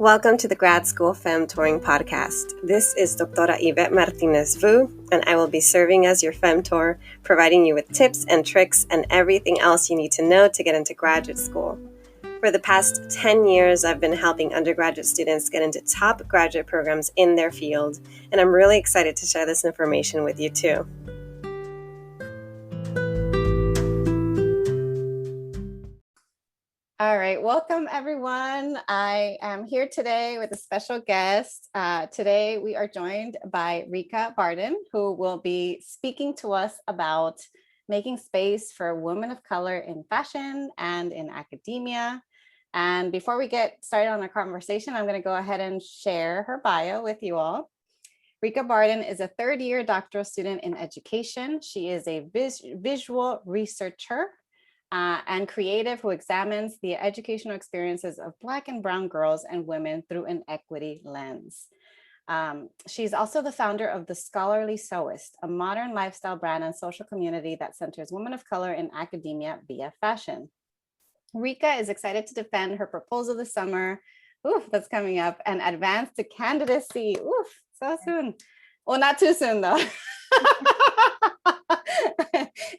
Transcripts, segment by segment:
Welcome to the Grad School Femme Touring Podcast. This is Doctora Yvette Martinez Vu, and I will be serving as your Femtor, providing you with tips and tricks and everything else you need to know to get into graduate school. For the past 10 years, I've been helping undergraduate students get into top graduate programs in their field, and I'm really excited to share this information with you too. All right, welcome everyone. I am here today with a special guest. Today we are joined by Reka Barton, who will be speaking to us about making space for women of color in fashion and in academia. And before we get started on our conversation, I'm going to go ahead and share her bio with you all. Reka Barton is a third-year doctoral student in education. She is a visual researcher and creative who examines the educational experiences of Black and Brown girls and women through an equity lens. She's also the founder of the Scholarly Sewist, a modern lifestyle brand and social community that centers women of color in academia via fashion. Reka is excited to defend her proposal this summer, that's coming up, and advance to candidacy, so soon. Well, not too soon though.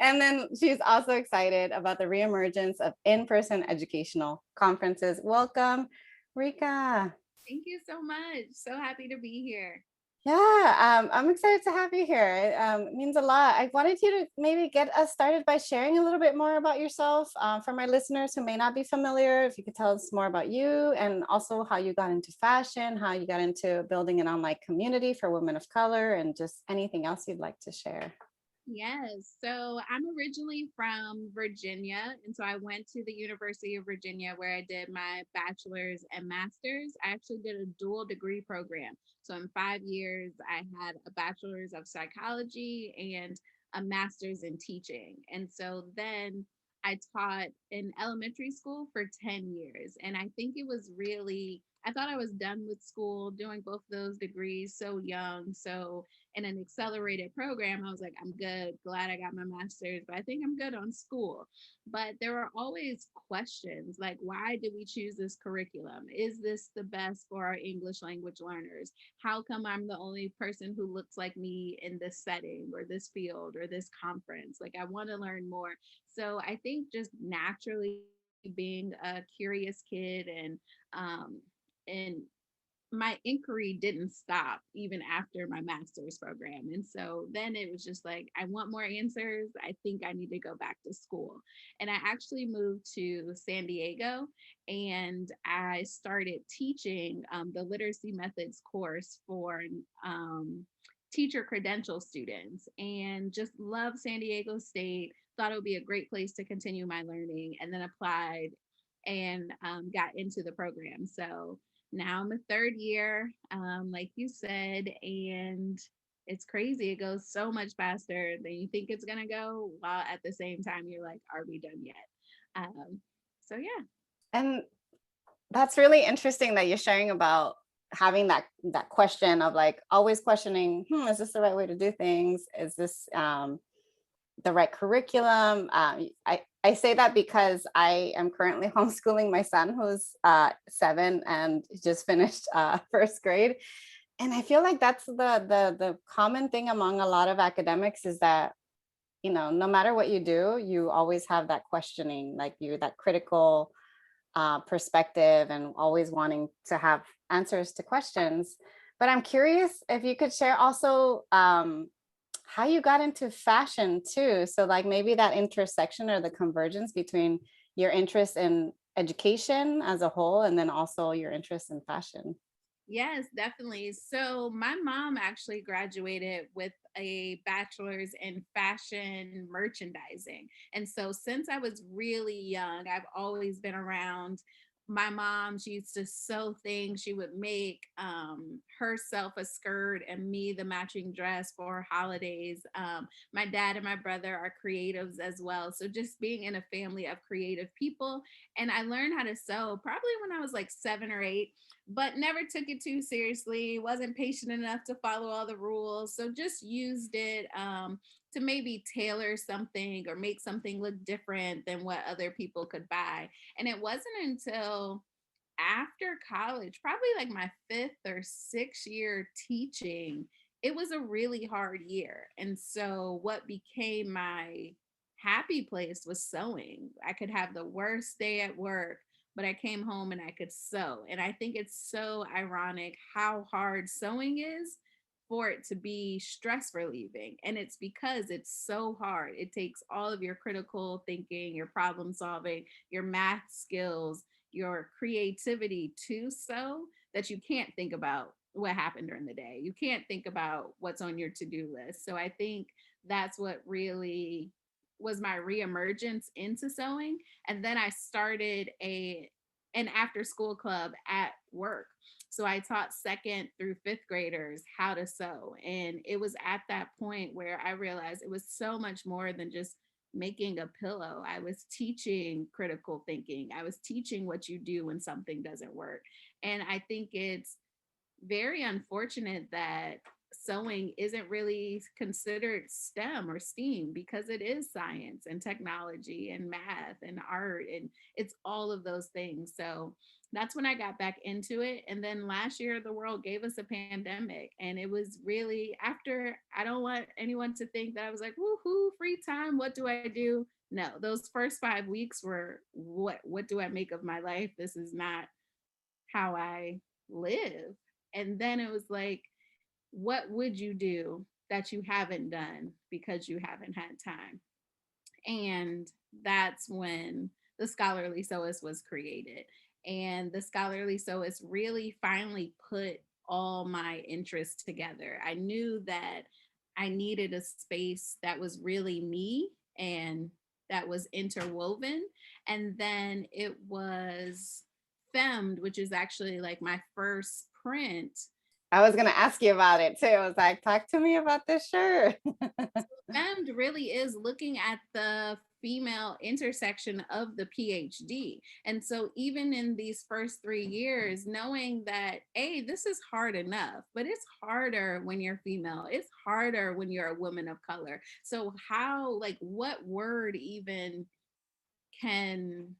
And then she's also excited about the reemergence of in-person educational conferences. Welcome, Reka. Thank you so much. So happy to be here. Yeah, I'm excited to have you here. It means a lot. I wanted you to maybe get us started by sharing a little bit more about yourself for my listeners who may not be familiar. If you could tell us more about you and also how you got into fashion, how you got into building an online community for women of color, and just anything else you'd like to share. Yes. So I'm originally from Virginia. And so I went to the University of Virginia where I did my bachelor's and master's. I actually did a dual degree program. So in 5 years, I had a bachelor's of psychology and a master's in teaching. And so then I taught in elementary school for 10 years. And I think it was really, I thought I was done with school doing both those degrees so young. So in an accelerated program, I was like, I'm good, glad I got my master's, but I think I'm good on school. But there were always questions like, why did we choose this curriculum? Is this the best for our English language learners? How come I'm the only person who looks like me in this setting or this field or this conference? Like, I want to learn more. So I think just naturally being a curious kid and my inquiry didn't stop even after my master's program. And so then it was just like, I want more answers. I think I need to go back to school. And I actually moved to San Diego and I started teaching the literacy methods course for teacher credential students and just love San Diego State. Thought it would be a great place to continue my learning, and then applied and got into the program. So now I'm a third year, like you said, and it's crazy. It goes so much faster than you think it's gonna go, while at the same time you're like, are we done yet? So yeah. And that's really interesting that you're sharing about having that question of like always questioning, is this the right way to do things? Is this the right curriculum? I say that because I am currently homeschooling my son who's 7 and just finished first grade. And I feel like that's the common thing among a lot of academics is that, no matter what you do, you always have that questioning, like that critical perspective and always wanting to have answers to questions. But I'm curious if you could share also how you got into fashion too. So like maybe that intersection or the convergence between your interest in education as a whole and then also your interest in fashion. Yes, definitely. So my mom actually graduated with a bachelor's in fashion merchandising. And so since I was really young, I've always been around my mom. She used to sew things. She would make herself a skirt and me the matching dress for holidays. My dad and my brother are creatives as well. So just being in a family of creative people. And I learned how to sew probably when I was like 7 or 8, but never took it too seriously, wasn't patient enough to follow all the rules. So just used it to maybe tailor something or make something look different than what other people could buy. And it wasn't until after college, probably like my 5th or 6th year teaching, it was a really hard year. And so what became my happy place was sewing. I could have the worst day at work, but I came home and I could sew. And I think it's so ironic how hard sewing is for it to be stress relieving. And it's because it's so hard. It takes all of your critical thinking, your problem solving, your math skills, your creativity to sew, that you can't think about what happened during the day. You can't think about what's on your to-do list. So I think that's what really was my reemergence into sewing. And then I started an after school club at work. So I taught 2nd through 5th graders how to sew. And it was at that point where I realized it was so much more than just making a pillow. I was teaching critical thinking. I was teaching what you do when something doesn't work. And I think it's very unfortunate that sewing isn't really considered STEM or STEAM, because it is science and technology and math and art, and it's all of those things. So that's when I got back into it. And then last year, the world gave us a pandemic. And it was really after, I don't want anyone to think that I was like, woohoo, free time. What do I do? No, those first 5 weeks were, what do I make of my life? This is not how I live. And then it was like, what would you do that you haven't done because you haven't had time? And that's when the Scholarly Sewist was created. And the Scholarly Sewist really finally put all my interests together. I knew that I needed a space that was really me and that was interwoven. And then it was Femmed, which is actually like my first print. I was going to ask you about it too. I was like, talk to me about this shirt. Femmed really is looking at the female intersection of the PhD. And so even in these first 3 years, knowing that, hey, this is hard enough, but it's harder when you're female. It's harder when you're a woman of color. So how, like, what word even can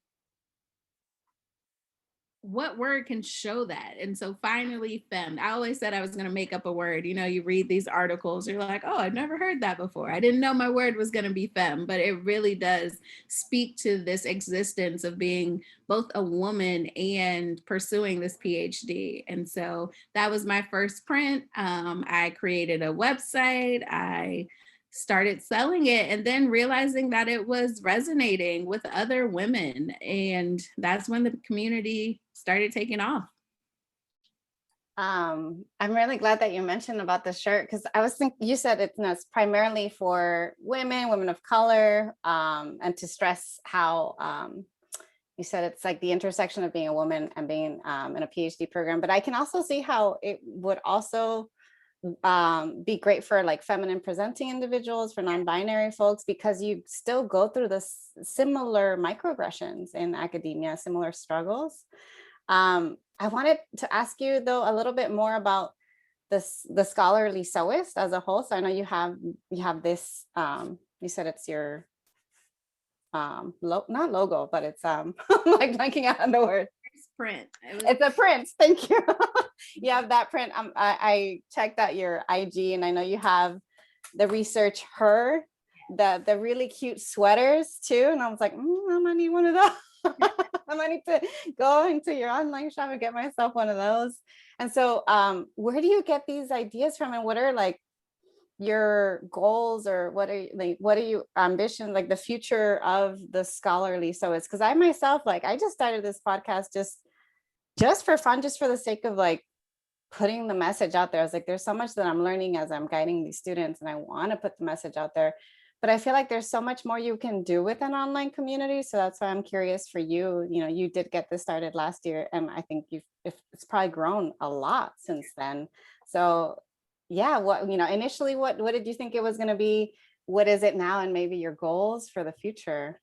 show that? And so finally, Femmed. I always said I was going to make up a word. You know, you read these articles, you're like, oh, I've never heard that before. I didn't know my word was going to be Femme, but it really does speak to this existence of being both a woman and pursuing this PhD. And so that was my first print. I created a website. I started selling it, and then realizing that it was resonating with other women. And that's when the community started taking off. I'm really glad that you mentioned about the shirt, because I was thinking, you said it's primarily for women of color, and to stress how you said it's like the intersection of being a woman and being in a PhD program. But I can also see how it would also be great for like feminine presenting individuals, for non-binary folks, because you still go through the similar microaggressions in academia, similar struggles. I wanted to ask you though a little bit more about the Scholarly Sewist as a whole. So I know you have this, you said it's your not logo, but it's I'm like blanking out on the word. Print. It's a print. Thank you. You have that print. I checked out your IG, and I know you have the research her, the really cute sweaters too. And I was like, I might need one of those. I might need to go into your online shop and get myself one of those. And so where do you get these ideas from, and what are like your goals, or what are you ambitions, like the future of the Scholarly Sewist? Because I myself, like, I just started this podcast just for fun, just for the sake of like putting the message out there. I was like, there's so much that I'm learning as I'm guiding these students, and I want to put the message out there. But I feel like there's so much more you can do with an online community. So that's why I'm curious for you. You know, you did get this started last year, and I think it's probably grown a lot since then. So yeah, initially, what did you think it was going to be? What is it now? And maybe your goals for the future?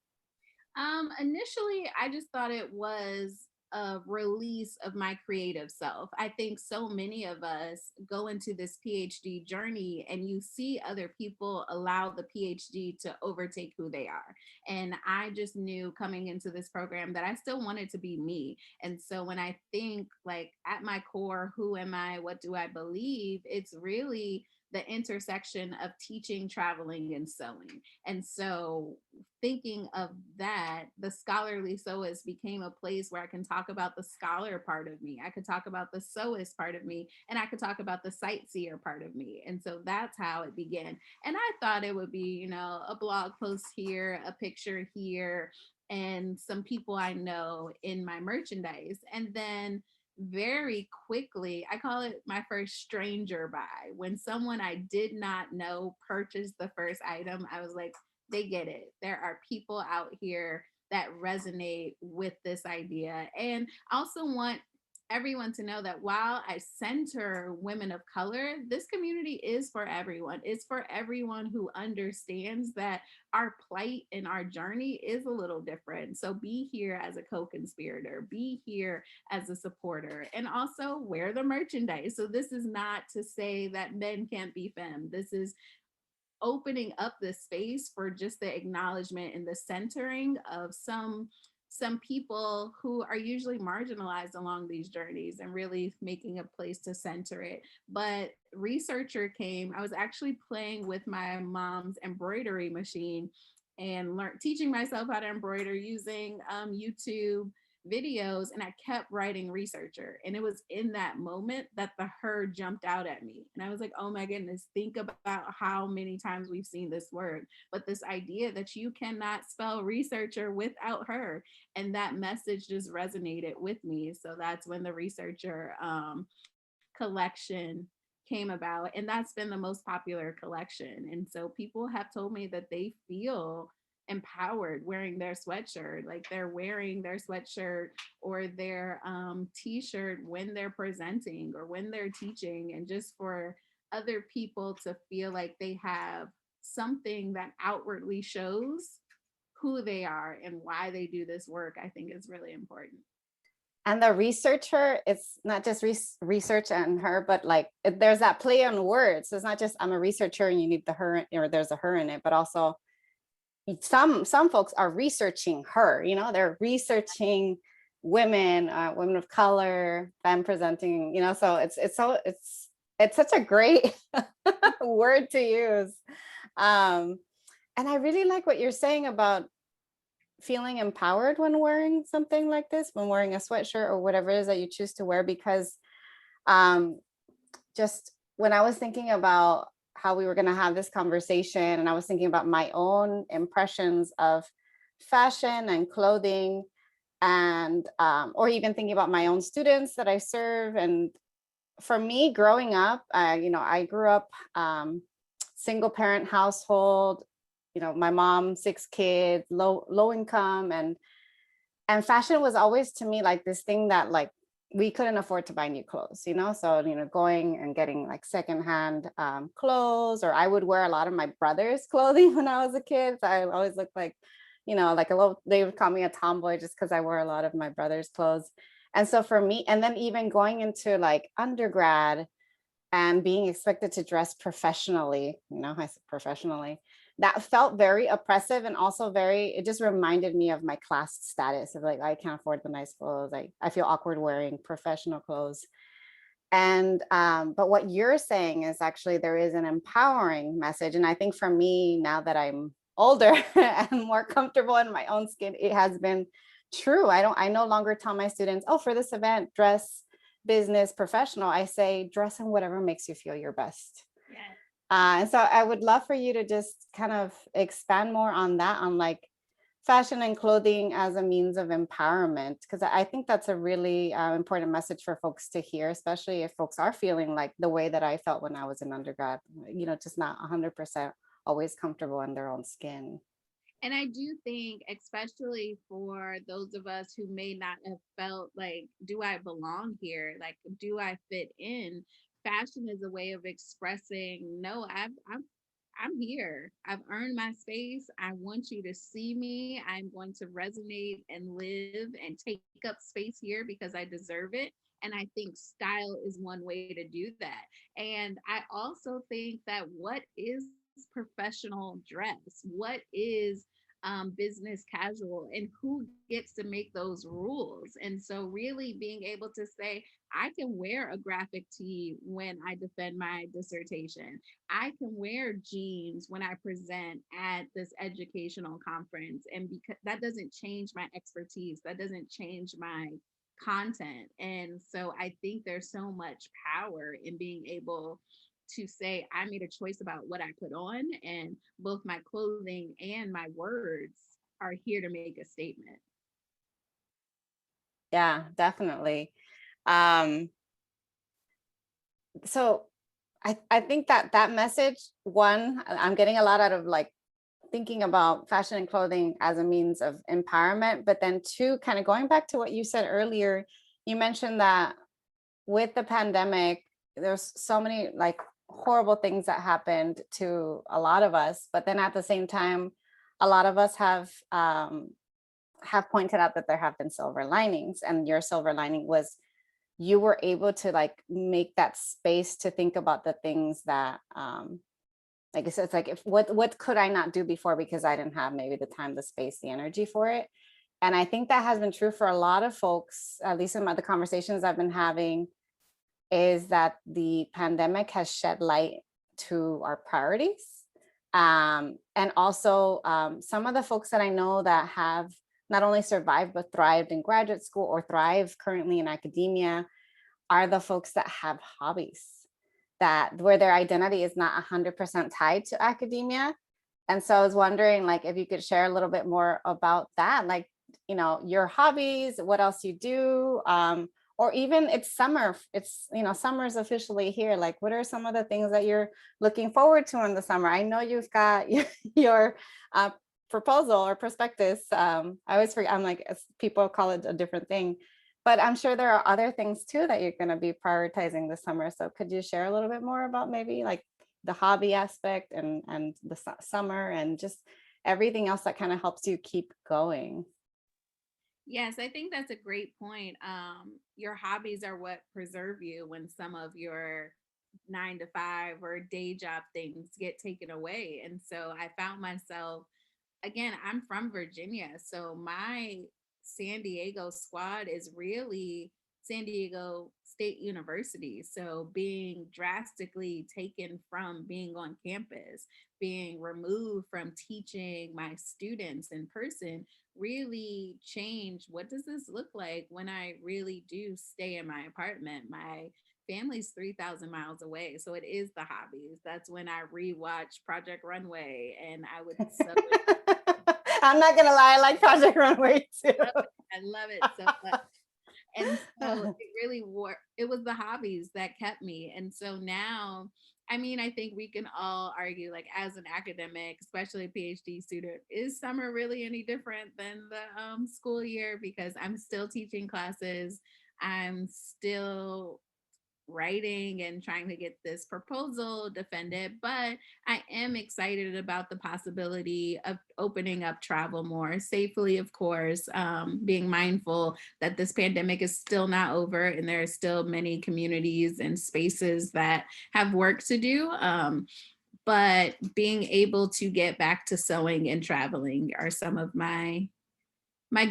Initially, I just thought it was of release of my creative self. I think so many of us go into this PhD journey and you see other people allow the PhD to overtake who they are. And I just knew coming into this program that I still wanted to be me. And so when I think like at my core, who am I? What do I believe? It's really the intersection of teaching, traveling, and sewing. And so thinking of that, the Scholarly Sewist became a place where I can talk about the scholar part of me. I could talk about the sewist part of me, and I could talk about the sightseer part of me. And so that's how it began. And I thought it would be, a blog post here, a picture here, and some people I know in my merchandise. And then very quickly, I call it my first stranger buy. When someone I did not know purchased the first item, I was like, they get it. There are people out here that resonate with this idea. And I also want everyone to know that while I center women of color, this community is for everyone. It's for everyone who understands that our plight and our journey is a little different. So be here as a co-conspirator, be here as a supporter, and also wear the merchandise. So this is not to say that men can't be femme. This is opening up this space for just the acknowledgement and the centering of some people who are usually marginalized along these journeys, and really making a place to center it. But researcher came, I was actually playing with my mom's embroidery machine and teaching myself how to embroider using YouTube videos, and I kept writing researcher. And it was in that moment that the her jumped out at me. And I was like, oh my goodness, think about how many times we've seen this word, but this idea that you cannot spell researcher without her. And that message just resonated with me. So that's when the researcher collection came about. And that's been the most popular collection. And so people have told me that they feel empowered wearing their sweatshirt, like they're wearing their sweatshirt or their t-shirt when they're presenting or when they're teaching, and just for other people to feel like they have something that outwardly shows who they are and why they do this work, I think is really important. And the researcher, it's not just research and her, but like there's that play on words. So it's not just I'm a researcher and you need the her, or there's a her in it, but also some folks are researching her, they're researching women, women of color, femme presenting, so it's such a great word to use. And I really like what you're saying about feeling empowered when wearing something like this, when wearing a sweatshirt or whatever it is that you choose to wear, because just when I was thinking about how we were going to have this conversation, and I was thinking about my own impressions of fashion and clothing, and or even thinking about my own students that I serve. And for me, growing up, I grew up single parent household, my mom, 6 kids, low income, and fashion was always to me like this thing that like we couldn't afford to buy new clothes, so going and getting like secondhand clothes, or I would wear a lot of my brother's clothing when I was a kid. So I always looked like, like a little, they would call me a tomboy just because I wore a lot of my brother's clothes. And so for me, and then even going into like undergrad and being expected to dress professionally, I said professionally, that felt very oppressive, and also it just reminded me of my class status of like, I can't afford the nice clothes. I feel awkward wearing professional clothes. And but what you're saying is actually there is an empowering message. And I think for me, now that I'm older and more comfortable in my own skin, it has been true. I no longer tell my students, oh, for this event, dress business professional. I say dress in whatever makes you feel your best. Yeah. And so I would love for you to just kind of expand more on that, on like fashion and clothing as a means of empowerment, because I think that's a really important message for folks to hear, especially if folks are feeling like the way that I felt when I was in undergrad, just not 100% always comfortable in their own skin. And I do think, especially for those of us who may not have felt like, do I belong here? Like, do I fit in? Fashion is a way of expressing, no, I'm here. I've earned my space. I want you to see me. I'm going to resonate and live and take up space here because I deserve it. And I think style is one way to do that. And I also think that what is professional dress? What is business casual? And who gets to make those rules? And so, really being able to say, I can wear a graphic tee when I defend my dissertation. I can wear jeans when I present at this educational conference. And because that doesn't change my expertise, that doesn't change my content. And so I think there's so much power in being able to say, I made a choice about what I put on, and both my clothing and my words are here to make a statement. Yeah, definitely. Um, so I think that message, one, I'm getting a lot out of like thinking about fashion and clothing as a means of empowerment, but then two, kind of going back to what you said earlier, you mentioned that with the pandemic, there's so many like horrible things that happened to a lot of us, but then at the same time, a lot of us have pointed out that there have been silver linings, and your silver lining was you were able to like make that space to think about the things that like I said, it's like, if what could I not do before because I didn't have maybe the time, the space, the energy for it. And I think that has been true for a lot of folks, at least in the conversations I've been having, is that the pandemic has shed light to our priorities. And also some of the folks that I know that have not only survived, but thrived in graduate school or thrive currently in academia are the folks that have hobbies, that where their identity is not 100% tied to academia. And so I was wondering, like, if you could share a little bit more about that, like, your hobbies, what else you do, or even it's summer, summer's officially here. Like, what are some of the things that you're looking forward to in the summer? I know you've got your proposal or prospectus. I always forget, I'm like, people call it a different thing. But I'm sure there are other things too that you're going to be prioritizing this summer. So could you share a little bit more about maybe like the hobby aspect and the summer and just everything else that kind of helps you keep going? Yes, I think that's a great point. Your hobbies are what preserve you when some of your 9 to 5 or day job things get taken away. And so I found myself, again, I'm from Virginia. So my San Diego squad is really San Diego State University. So being drastically taken from being on campus, being removed from teaching my students in person really changed what does this look like when I really do stay in my apartment. My family's 3,000 miles away. So it is the hobbies. That's when I rewatch Project Runway and I would so I'm not gonna lie, I like Project Runway too. I love it so much. And so it really it was the hobbies that kept me. And so now, I mean, I think we can all argue, like, as an academic, especially a PhD student, is summer really any different than the school year? Because I'm still teaching classes. I'm still writing and trying to get this proposal defended, but I am excited about the possibility of opening up travel more safely, of course, being mindful that this pandemic is still not over and there are still many communities and spaces that have work to do. But being able to get back to sewing and traveling are some of my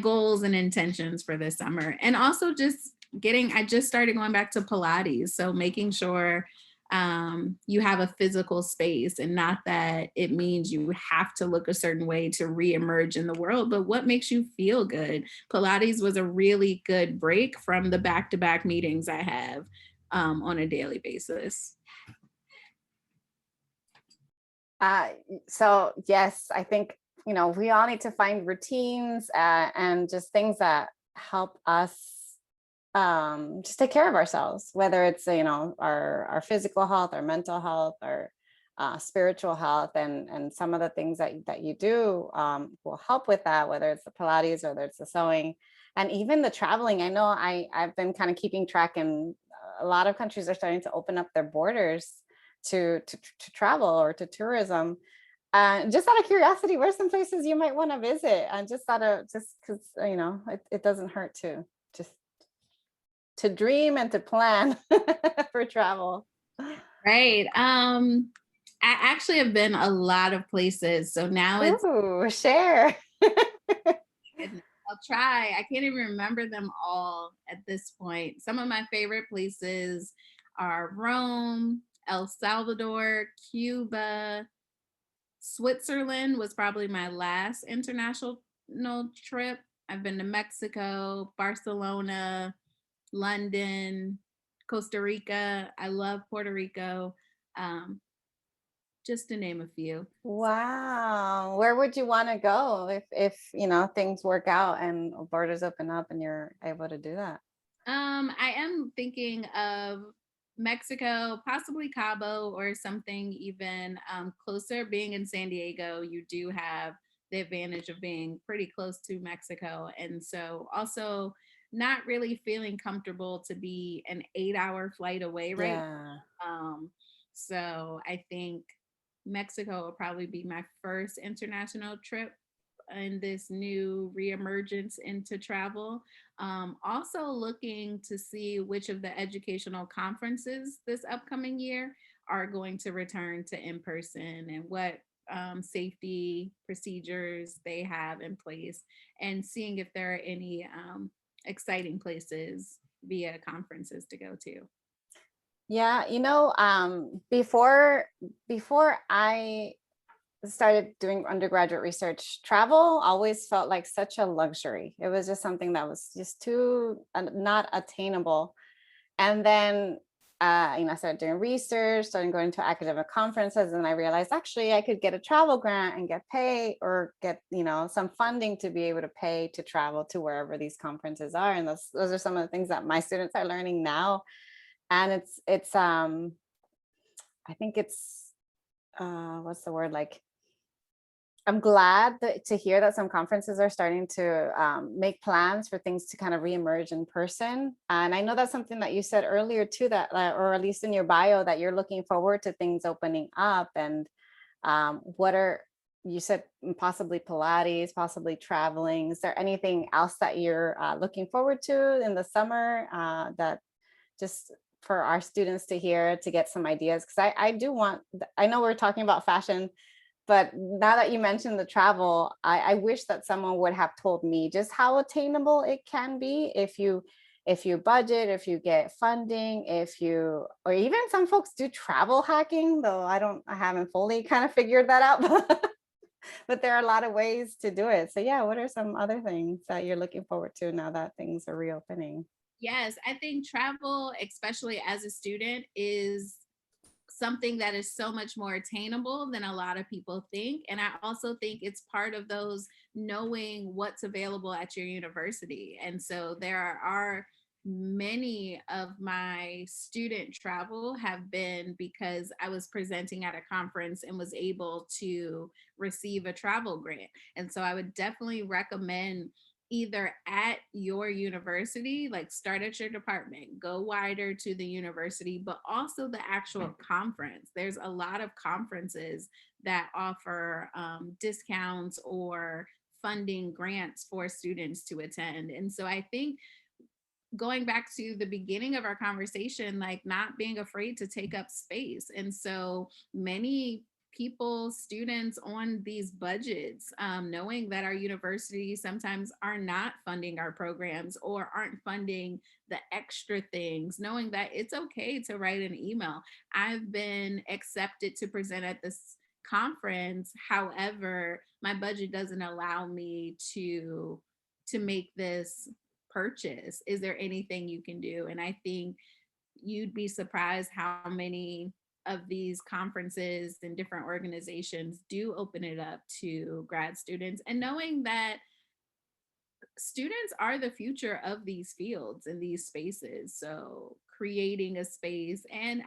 goals and intentions for this summer. And also just I just started going back to Pilates. So making sure you have a physical space, and not that it means you have to look a certain way to reemerge in the world, but what makes you feel good. Pilates was a really good break from the back-to-back meetings I have on a daily basis. So yes, I think, we all need to find routines and just things that help us just take care of ourselves, whether it's, our physical health, our mental health, our spiritual health, and some of the things that you do will help with that, whether it's the Pilates, whether it's the sewing, and even the traveling. I know I've been kind of keeping track, and a lot of countries are starting to open up their borders to travel or to tourism. Just out of curiosity, where are some places you might want to visit? And just because it doesn't hurt to just to dream and to plan for travel. Right. I actually have been a lot of places. So now it's Ooh, share. I'll try. I can't even remember them all at this point. Some of my favorite places are Rome, El Salvador, Cuba, Switzerland was probably my last international trip. I've been to Mexico, Barcelona, London, Costa Rica. I love Puerto Rico. Just to name a few. Wow. Where would you want to go if things work out and borders open up and you're able to do that? I am thinking of Mexico, possibly Cabo or something even closer. Being in San Diego, you do have the advantage of being pretty close to Mexico. And so also not really feeling comfortable to be an 8-hour flight away right Yeah. So I think Mexico will probably be my first international trip in this new reemergence into travel. Also looking to see which of the educational conferences this upcoming year are going to return to in-person and what safety procedures they have in place, and seeing if there are any exciting places via conferences to go to. Yeah, before I started doing undergraduate research, travel always felt like such a luxury. It was just something that was just too not attainable. And then I started doing research, started going to academic conferences, and I realized actually I could get a travel grant and get paid or get some funding to be able to pay to travel to wherever these conferences are. And those are some of the things that my students are learning now. And it's I think it's what's the word, like, I'm glad to hear that some conferences are starting to make plans for things to kind of reemerge in person. And I know that's something that you said earlier too, that or at least in your bio, that you're looking forward to things opening up. And you said possibly Pilates, possibly traveling. Is there anything else that you're looking forward to in the summer that just for our students to hear, to get some ideas? Because I know we're talking about fashion, but now that you mentioned the travel, I wish that someone would have told me just how attainable it can be if you budget, if you get funding, or even some folks do travel hacking, though I haven't fully kind of figured that out. But there are a lot of ways to do it. So yeah, what are some other things that you're looking forward to now that things are reopening? Yes, I think travel, especially as a student, is something that is so much more attainable than a lot of people think. And I also think it's part of those knowing what's available at your university. And so there are many of my student travel have been because I was presenting at a conference and was able to receive a travel grant. And so I would definitely recommend either at your university, like start at your department, go wider to the university, but also the actual conference. There's a lot of conferences that offer discounts or funding grants for students to attend. And so I think going back to the beginning of our conversation, like not being afraid to take up space. And so many people, students on these budgets, knowing that our universities sometimes are not funding our programs or aren't funding the extra things, knowing that it's okay to write an email. I've been accepted to present at this conference. However, my budget doesn't allow me to make this purchase. Is there anything you can do? And I think you'd be surprised how many of these conferences and different organizations do open it up to grad students, and knowing that students are the future of these fields and these spaces. So creating a space, and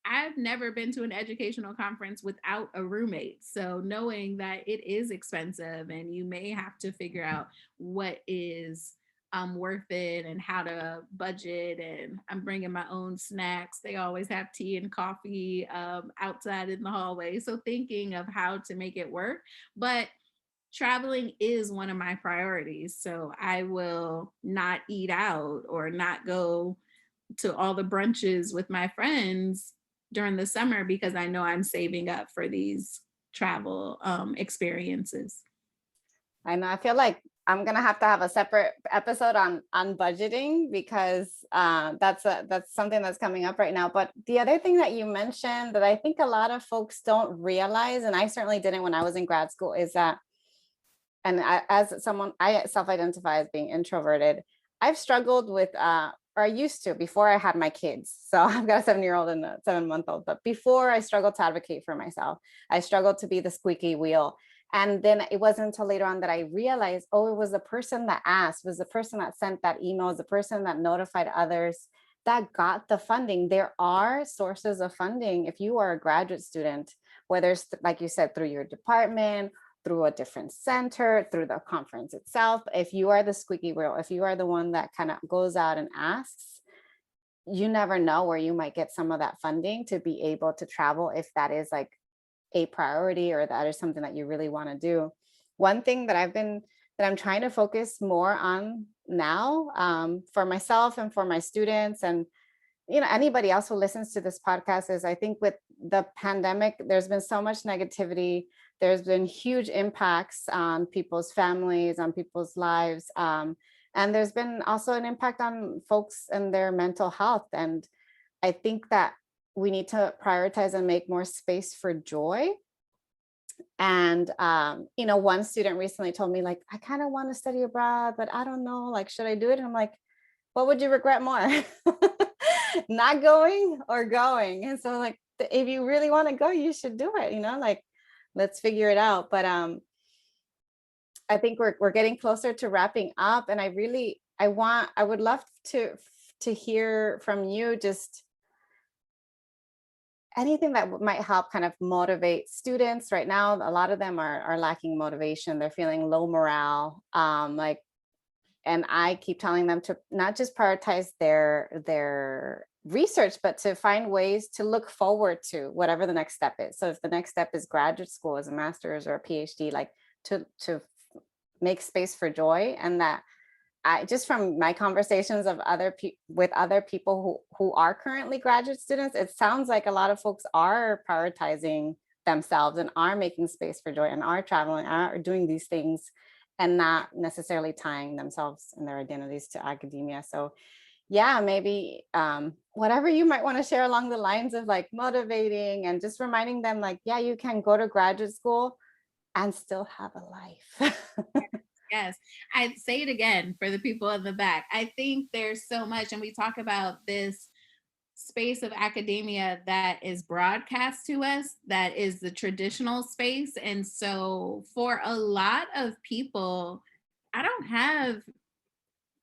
I've never been to an educational conference without a roommate. So knowing that it is expensive and you may have to figure out what is worth it and how to budget. And I'm bringing my own snacks. They always have tea and coffee outside in the hallway. So thinking of how to make it work. But traveling is one of my priorities. So I will not eat out or not go to all the brunches with my friends during the summer because I know I'm saving up for these travel experiences. I know. I feel like I'm gonna have to have a separate episode on budgeting because that's something that's coming up right now. But the other thing that you mentioned that I think a lot of folks don't realize, and I certainly didn't when I was in grad school, is that, and as someone, I self-identify as being introverted. I've struggled with, or I used to before I had my kids. So I've got a 7-year-old and a 7-month-old. But before, I struggled to advocate for myself. I struggled to be the squeaky wheel. And then it wasn't until later on that I realized, oh, it was the person that asked, was the person that sent that email, was the person that notified others that got the funding. There are sources of funding if you are a graduate student, whether it's, like you said, through your department, through a different center, through the conference itself. If you are the squeaky wheel, if you are the one that kind of goes out and asks, you never know where you might get some of that funding to be able to travel if that is like a priority or that is something that you really want to do. One thing that I'm trying to focus more on now for myself and for my students and anybody else who listens to this podcast is, I think with the pandemic, there's been so much negativity. There's been huge impacts on people's families, on people's lives. And there's been also an impact on folks and their mental health. And I think that we need to prioritize and make more space for joy. And, one student recently told me, like, I kind of want to study abroad, but I don't know, like, should I do it? And I'm like, what would you regret more? Not going or going? And so like, if you really want to go, you should do it, like, let's figure it out. But I think we're getting closer to wrapping up. And I would love to hear from you just anything that might help kind of motivate students. Right now, a lot of them are lacking motivation. They're feeling low morale. And I keep telling them to not just prioritize their research, but to find ways to look forward to whatever the next step is. So if the next step is graduate school as a master's or a PhD, like to make space for joy. And that I just, from my conversations of with other people who are currently graduate students, it sounds like a lot of folks are prioritizing themselves and are making space for joy and are traveling, are doing these things and not necessarily tying themselves and their identities to academia. So yeah, maybe whatever you might want to share along the lines of like motivating and just reminding them, like, yeah, you can go to graduate school and still have a life. Yes, I'd say it again for the people in the back. I think there's so much, and we talk about this space of academia that is broadcast to us, that is the traditional space. And so for a lot of people, I don't have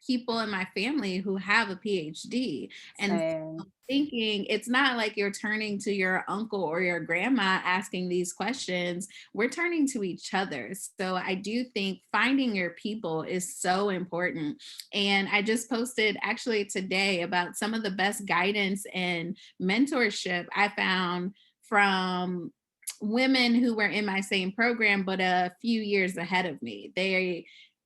people in my family who have a PhD. And thinking, it's not like you're turning to your uncle or your grandma asking these questions. We're turning to each other. So I do think finding your people is so important. And I just posted actually today about some of the best guidance and mentorship I found from women who were in my same program, but a few years ahead of me.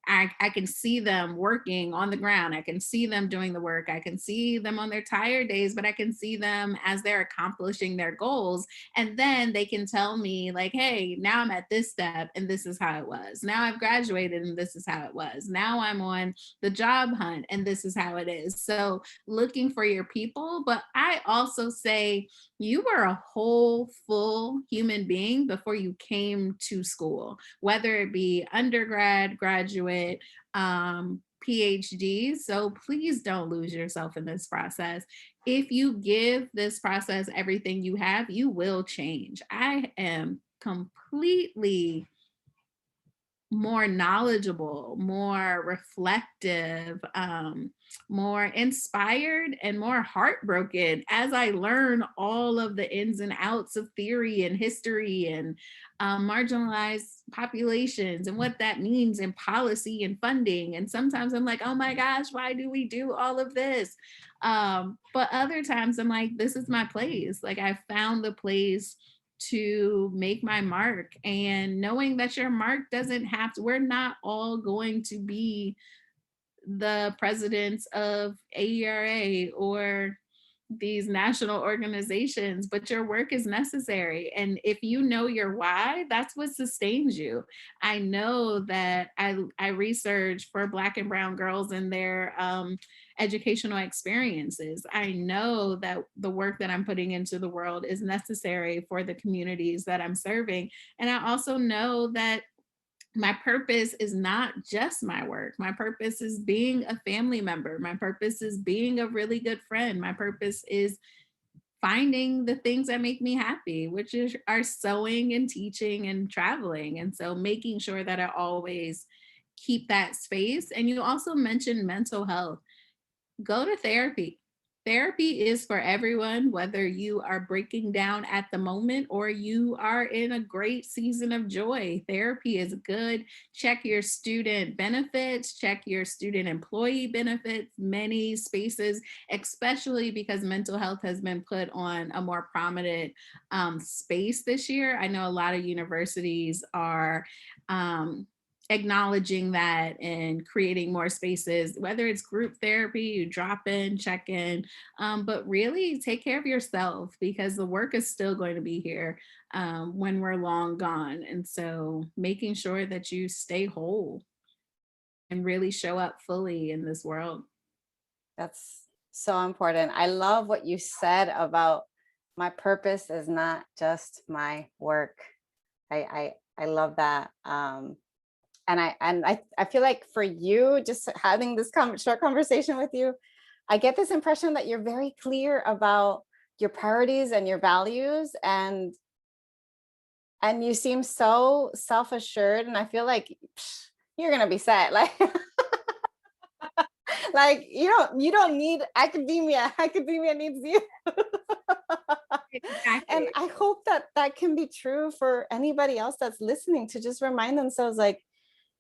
I can see them working on the ground. I can see them doing the work. I can see them on their tired days, but I can see them as they're accomplishing their goals. And then they can tell me like, hey, now I'm at this step and this is how it was. Now I've graduated and this is how it was. Now I'm on the job hunt and this is how it is. So looking for your people. But I also say you were a whole, full human being before you came to school, whether it be undergrad, graduate, PhD. So please don't lose yourself in this process. If you give this process everything you have, you will change. I am completely more knowledgeable, more reflective, more inspired, and more heartbroken as I learn all of the ins and outs of theory and history and marginalized populations and what that means in policy and funding. And sometimes I'm like, oh my gosh, why do we do all of this? But other times I'm like, this is my place. Like I found the place to make my mark, and knowing that your mark doesn't have to, we're not all going to be the presidents of AERA or these national organizations, but your work is necessary. And if you know your why, that's what sustains you. I know that I research for Black and Brown girls and their educational experiences. I know that the work that I'm putting into the world is necessary for the communities that I'm serving. And I also know that my purpose is not just my work. My purpose is being a family member. My purpose is being a really good friend. My purpose is finding the things that make me happy, which are sewing and teaching and traveling. And so making sure that I always keep that space. And you also mentioned mental health. Go to therapy. Therapy is for everyone, whether you are breaking down at the moment or you are in a great season of joy. Therapy is good. Check your student benefits, check your student employee benefits, many spaces, especially because mental health has been put on a more prominent space this year. I know a lot of universities are acknowledging that and creating more spaces, whether it's group therapy, you drop in, check in, but really take care of yourself, because the work is still going to be here when we're long gone. And so making sure that you stay whole and really show up fully in this world. That's so important. I love what you said about my purpose is not just my work. I love that. And I feel like for you, just having this short conversation with you, I get this impression that you're very clear about your priorities and your values, and you seem so self-assured, and I feel like you're gonna be set. Like you don't need academia. Academia needs you. Exactly. And I hope that can be true for anybody else that's listening, to just remind themselves, like,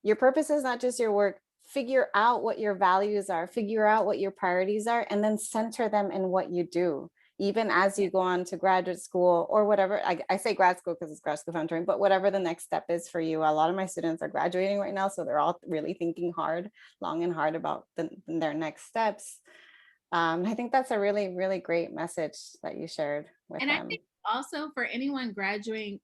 your purpose is not just your work. Figure out what your values are, figure out what your priorities are, and then center them in what you do. Even as you go on to graduate school or whatever, I say grad school because it's grad school mentoring, but whatever the next step is for you. A lot of my students are graduating right now, so they're all really thinking long and hard about their next steps. I think that's a really, really great message that you shared with and them. I think also for anyone graduating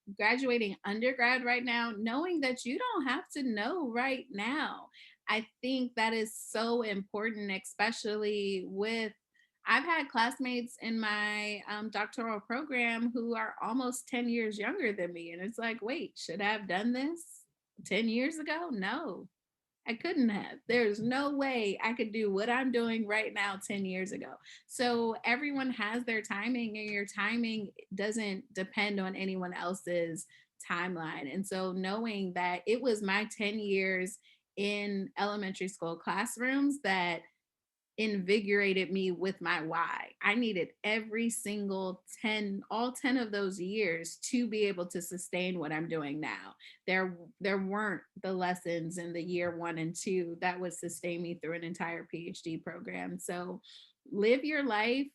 undergrad right now, knowing that you don't have to know right now. I think that is so important, especially with, I've had classmates in my doctoral program who are almost 10 years younger than me. And it's like, wait, should I have done this 10 years ago? No, I couldn't have. There's no way I could do what I'm doing right now 10 years ago. So everyone has their timing, and your timing doesn't depend on anyone else's timeline. And so knowing that it was my 10 years in elementary school classrooms that invigorated me with my why. I needed every single all 10 of those years to be able to sustain what I'm doing now. There weren't the lessons in the year 1 and 2 that would sustain me through an entire PhD program. So live your life,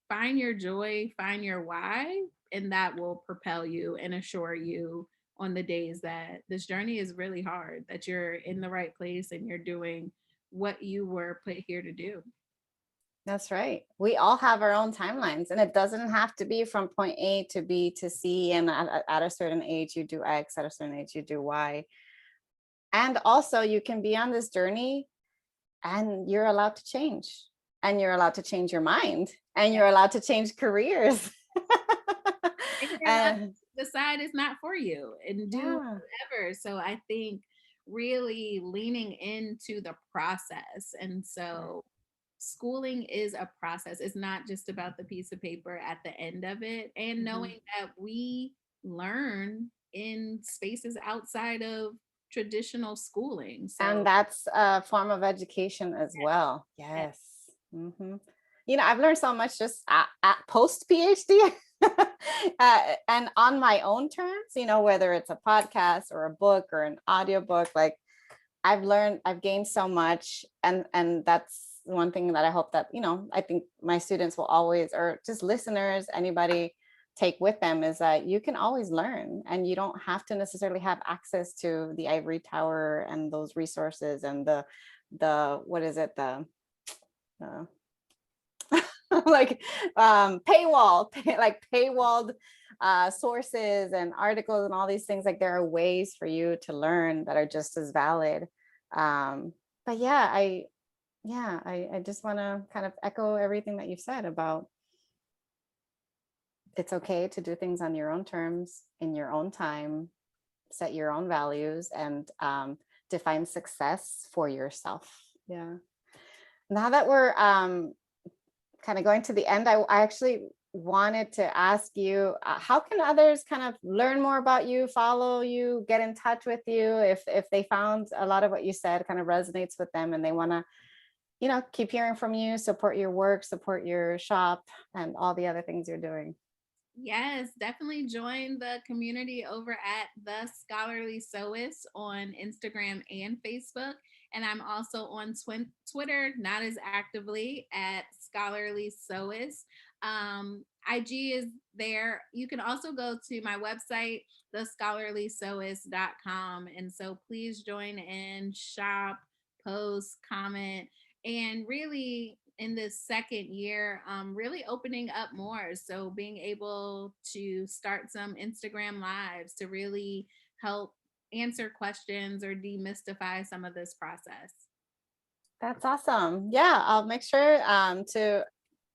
find your joy, find your why, and that will propel you and assure you on the days that this journey is really hard, that you're in the right place and you're doing what you were put here to do. That's right. We all have our own timelines, and it doesn't have to be from point A to B to C. And at a certain age, you do X, at a certain age, you do Y. And also you can be on this journey and you're allowed to change, and you're allowed to change your mind, and you're allowed to change careers. And decide it's not for you and do whatever. So I think really leaning into the process. And so schooling is a process. It's not just about the piece of paper at the end of it, and knowing that we learn in spaces outside of traditional schooling. So, and that's a form of education as well. Yes. You know, I've learned so much just at post PhD. And on my own terms, whether it's a podcast or a book or an audiobook, like I've gained so much. And that's one thing that I hope that, I think my students will always, or just listeners, anybody take with them, is that you can always learn, and you don't have to necessarily have access to the ivory tower and those resources and the what is it, the like paywalled sources and articles and all these things. Like, there are ways for you to learn that are just as valid. But I just want to kind of echo everything that you've said about, it's okay to do things on your own terms, in your own time, set your own values, and define success for yourself. Yeah. Now that we're kind of going to the end, I actually wanted to ask you, how can others kind of learn more about you, follow you, get in touch with you, if they found a lot of what you said kind of resonates with them, and they want to, keep hearing from you, support your work, support your shop, and all the other things you're doing? Yes, definitely join the community over at the Scholarly Sewist on Instagram and Facebook. And I'm also on Twitter, not as actively, at Scholarly Sewist. IG is there. You can also go to my website, thescholarlysewist.com. And so please join in, shop, post, comment, and really, in this second year, really opening up more. So being able to start some Instagram lives to really help answer questions or demystify some of this process. That's awesome. Yeah, I'll make sure to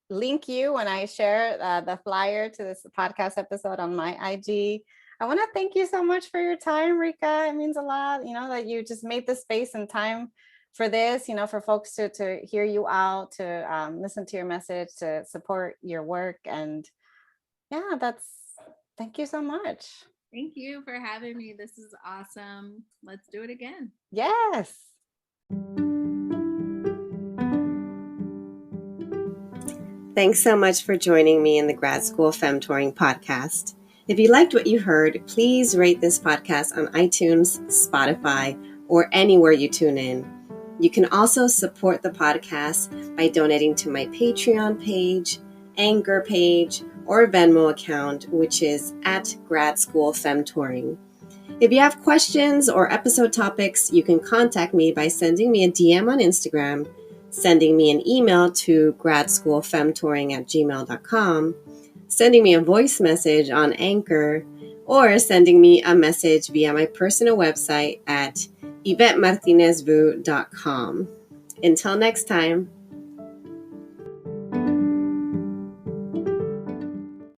link you when I share the flyer to this podcast episode on my IG. I want to thank you so much for your time, Reka. It means a lot, that you just made the space and time for this, for folks to hear you out, to listen to your message, to support your work. And thank you so much. Thank you for having me. This is awesome. Let's do it again. Yes. Thanks so much for joining me in the Grad School Femtoring podcast. If you liked what you heard, please rate this podcast on iTunes, Spotify, or anywhere you tune in. You can also support the podcast by donating to my Patreon page, Anchor page, or Venmo account, which is at Grad School Femtoring. If you have questions or episode topics, you can contact me by sending me a DM on Instagram, sending me an email to gradschoolfemtoring@gmail.com, sending me a voice message on Anchor, or sending me a message via my personal website at YvetteMartinezvu.com. Until next time.